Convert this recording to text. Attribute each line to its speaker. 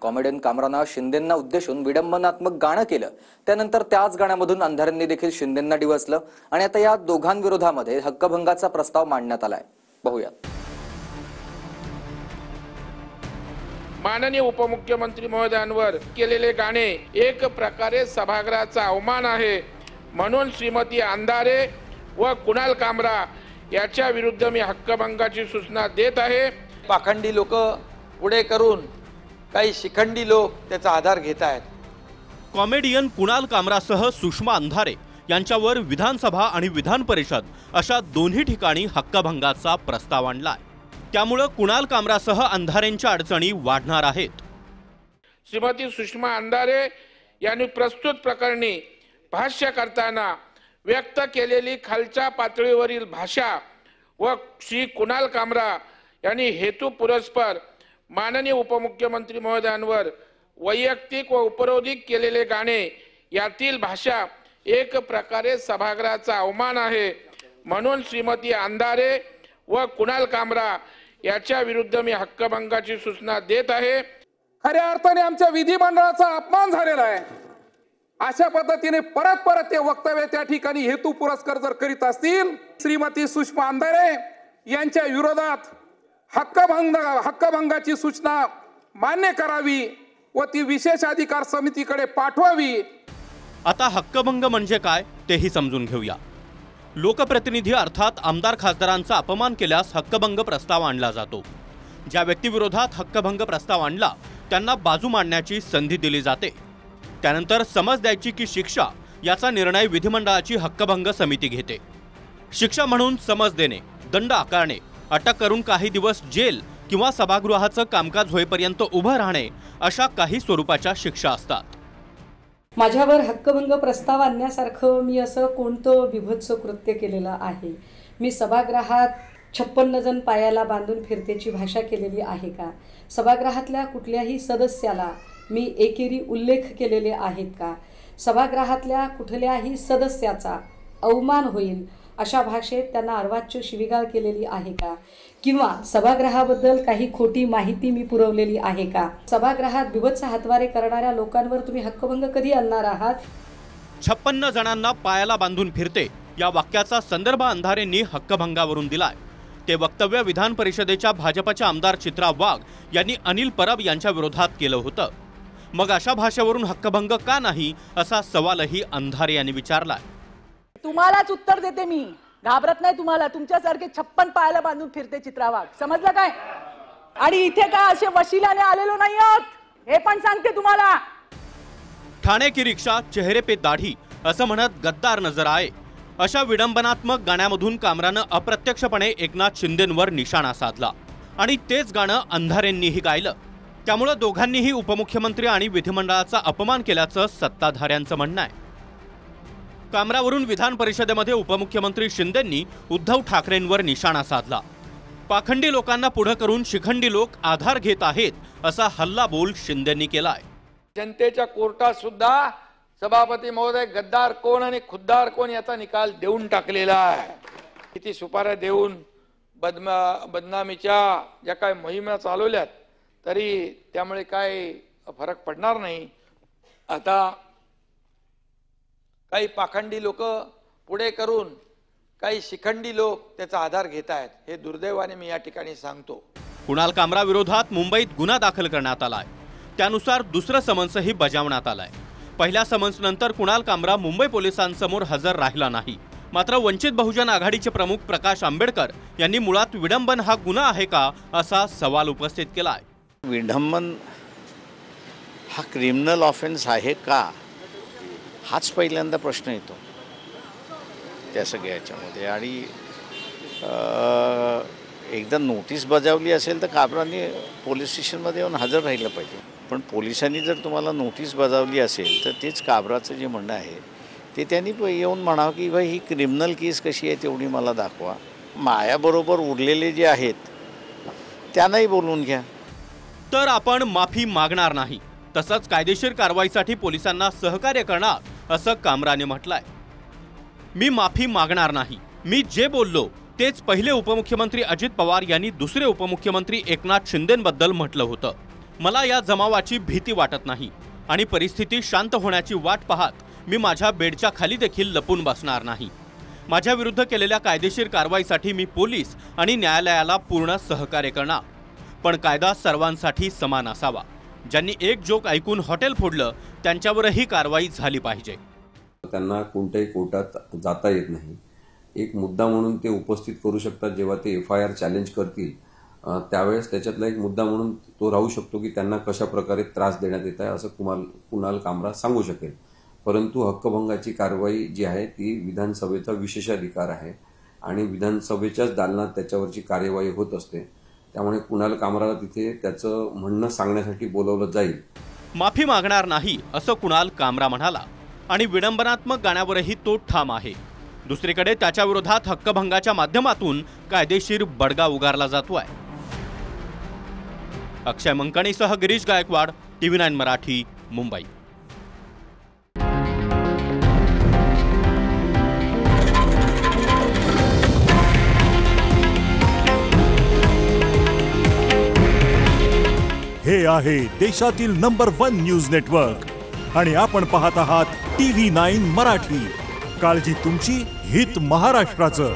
Speaker 1: Comedian कामरानं शिंदेंना उद्देशून विडंबनात्मक गाणं केलं। त्यानंतर त्याच गाण्यामधून अंधारेंनी देखील शिंदेंना डिवचलं आणि आता या दोघांविरोधामध्ये हक्कभंगाचा प्रस्ताव मांडण्यात आलाय। पाहूयात।
Speaker 2: माननीय उपमुख्यमंत्री महोदयांवर केलेले गाणे एक प्रकारे सभागृहाचा अवमान आहे, म्हणून श्रीमती अंधारे व कुणाल कामरा याच्या विरुद्ध मी हक्कभंगाची सूचना देत आहे।
Speaker 3: पाखंडी लोक पुढे करून काही शिखंडी लोक त्याचा आधार घेत आहेत।
Speaker 4: कॉमेडियन कुणाल कामरासह सुषमा अंधारे यांच्यावर विधानसभा आणि विधान परिषद अशा दोन्ही ठिकाणी हक्कभंगाचा प्रस्ताव आणलाय। त्यामुळे कुणाल कामरासह अंधारेंच्या अडचणी वाढणार आहेत।
Speaker 2: श्रीमती सुषमा अंधारे यांनी प्रस्तुत प्रकरणी भाष्य करताना व्यक्त केलेली खालच्या पातळीवरील भाषा व श्री कुणाल कामरा यांनी हेतू पुरस्पर माननीय उपमुख्यमंत्री महोदयांवर वैयक्तिक व उपरोधिक केलेले गाणे यातील भाषा एक प्रकारे सभागृहाचा अवमान आहे, म्हणून श्रीमती अंधारे व कुणाल कामरा याच्या विरुद्ध मी हक्कभंगाची सूचना देत आहे।
Speaker 5: खऱ्या अर्थाने आमच्या विधिमंडळाचा अपमान झालेला आहे। अशा पद्धतीने परत ते वक्तव्य त्या ठिकाणी हेतू पुरस्कार जर करीत असतील, श्रीमती सुषमा अंधारे यांच्या विरोधात हक्कभंगाची सूचना मान्य करावी व ती विशेष अधिकार समितीकडे पाठवावी।
Speaker 4: आता हक्कभंग म्हणजे काय तेही समजून घेऊया। लोकप्रतिनिधी अर्थात आमदार खासदारांचा अपमान केल्यास हक्कभंग प्रस्ताव आणला जातो। ज्या व्यक्तीविरोधात हक्कभंग प्रस्ताव आणला त्यांना बाजू मांडण्याची संधी दिली जाते। त्यानंतर समज द्यायची की शिक्षा याचा निर्णय विधिमंडळाची हक्कभंग समिती घेते। शिक्षा म्हणून समज देणे, दंड आकारणे, अटक करून काही दिवस जेल किंवा सभागृहाचं कामकाज होईपर्यंत उभं राहणे अशा काही स्वरूपाच्या शिक्षा असतात।
Speaker 6: माझ्यावर हक्कभंग प्रस्ताव आणण्यासारखं मी असं कोणतं विभत्स कृत्य केलेलं आहे? मी सभागृहात 56 जण पायाला बांधून फिरतेची भाषा केलेली आहे का? सभागृहातल्या कुठल्याही सदस्याला मी एकेरी उल्लेख केलेले आहेत का? सभागृहातल्या कुठल्याही सदस्याचा अवमान होईल अशा भाषेत त्यांना अर्वाच्य शिवीगाळ केलेली आहे का? किंवा सभागृहाबद्दल काही खोटी माहिती मी पुरवलेली आहे का? सभागृहात बिभत्स हातवारे करणाऱ्या लोकांवर तुम्ही हक्कभंग कधी आणणार आहात?
Speaker 4: 56 जणांना पायाला बांधून फिरते या वाक्याचा संदर्भ अंधारेंनी हक्कभंगावरून दिलाय। ते वक्तव्य विधान परिषदेच्या भाजपच्या आमदार चित्रा वाघ यांनी अनिल परब यांच्या विरोधात केलं होतं। मग अशा भाषेवरून हक्कभंग का नाही असा सवालही अंधारे यांनी विचारलाय।
Speaker 7: तुम्हालाच उत्तर देते मी, घाबरत नाही तुम्हाला। तुमच्यासारखे 56 पायाला बांधून फिरते चित्रा वाघ, समजलं काय? आणि इथे काय असे वशिल्याने आलेलो नाही आहोत हे पण सांगते तुम्हाला।
Speaker 4: ठाणे की रिक्षा चेहरे पे दाढी असं म्हणत गद्दार नजर आए अशा विडंबनात्मक गाण्यामधून कामरानं अप्रत्यक्षपणे एकनाथ शिंदेंवर निशाणा साधला आणि तेच गाणं अंधारेंनीही गायलं। त्यामुळे दोघांनीही उपमुख्यमंत्री आणि विधिमंडळाचा अपमान केल्याचं सत्ताधाऱ्यांचं म्हणणं आहे। कामरावरून विधान परिषदेमध्ये उपमुख्यमंत्री शिंदेंनी उद्धव ठाकरेंवर निशाणा साधला। पाखंडी लोकांना पुढे करून शिखंडी लोक आधार घेत आहेत असा हल्लाबोल शिंदेंनी केलाय।
Speaker 3: जनतेच्या कोर्टात सुद्धा सभापती महोदय गद्दार कोण आणि खुद्दार कोण याचा निकाल देऊन टाकलेला आहे। किती सुपाऱ्या देऊन बदनामीच्या ज्या काय मोहिमा चालवल्यात तरी त्यामुळे काय फरक पडणार नाही। आता काही पाखंडी लोक पुढे करून काही शिखंडी लोक त्याचा आधार घेत आहेत, हे दुर्दैवाने मी या ठिकाणी सांगतो।
Speaker 4: कुणाल कामरा विरोधात मुंबईत गुन्हा दाखल करण्यात आलाय। त्यानुसार दुसरं समन्सही बजावण्यात आलंय। पहिल्या समन्सनंतर कुणाल कामरा मुंबई पोलिसांसमोर हजर राहिला नाही। मात्र वंचित बहुजन आघाडीचे प्रमुख प्रकाश आंबेडकर यांनी मुळात विडंबन हा गुन्हा आहे का असा सवाल उपस्थित केलाय।
Speaker 8: विडंबन हा क्रिमिनल ऑफेन्स आहे का हाच पहिल्यांदा प्रश्न येतो त्या सगळ्या याच्यामध्ये। आणि एकदा नोटीस बजावली असेल तर कामरांनी पोलीस स्टेशनमध्ये येऊन हजर राहिलं पाहिजे। पण पोलिसांनी जर तुम्हाला नोटीस बजावली असेल तर तेच काबराचं जे म्हणणं आहे ते त्यांनी येऊन म्हणावं की भाई ही क्रिमिनल केस कशी आहे तेवढी मला दाखवा। मायाबरोबर उरलेले जे आहेत त्यांनाही बोलवून घ्या।
Speaker 4: तर आपण माफी मागणार नाही, तसंच कायदेशीर कारवाईसाठी पोलिसांना सहकार्य करणार असं कामराने म्हटलंय। मी माफी मागणार नाही, मी जे बोललो तेच पहिले उपमुख्यमंत्री अजित पवार यांनी दुसरे उपमुख्यमंत्री एकनाथ शिंदेंबद्दल म्हटलं होतं। मला या जमावाची भीती वाटत नाही आणि परिस्थिती शांत होण्याची वाट पाहत मी माझ्या बेडच्या खाली देखील लपून बसणार नाही. माझ्या विरुद्ध केलेल्या कायदेशीर कारवाईसाठी मी पोलीस आणि न्यायालयाला पूर्ण सहकार्य करणार. पण कायदा सर्वांसाठी समान असावा. ज्यांनी एक जोक ऐकून हॉटेल फोडलं त्यांच्यावरही कारवाई झाली पाहिजे.
Speaker 9: त्यांना कोणत्याही कोर्टात जाता येत नाही. एक मुद्दा म्हणून ते उपस्थित करू शकतात. जेव्हा ते FIR चॅलेंज करतील त्यावेळेस त्याच्यातला एक मुद्दा म्हणून तो राहू शकतो की त्यांना कशा प्रकारे त्रास देण्यात येत आहे असं कुणाल कामरा सांगू शकेल. परंतु हक्कभंगाची कारवाई जी आहे ती विधानसभेचा विशेषाधिकार आहे आणि विधानसभेच्याच दालनात त्याच्यावरची कार्यवाही होत असते. त्यामुळे कुणाल कामराला तिथे त्याचं म्हणणं सांगण्यासाठी बोलवलं जाईल.
Speaker 4: माफी मागणार नाही असं कुणाल कामरा म्हणाला आणि विडंबनात्मक गाण्यावरही तो ठाम आहे. दुसरीकडे त्याच्या विरोधात हक्कभंगाच्या माध्यमातून कायदेशीर बडगा उगारला जातोय. अक्षय मंकणीसह गिरीश गायकवाड, TV9 मराठी, मुंबई.
Speaker 10: हे आहे देशातील नंबर 1 न्यूज नेटवर्क आणि आपण पाहत आहात TV9 मराठी. काळजी तुमची, हित महाराष्ट्राचं.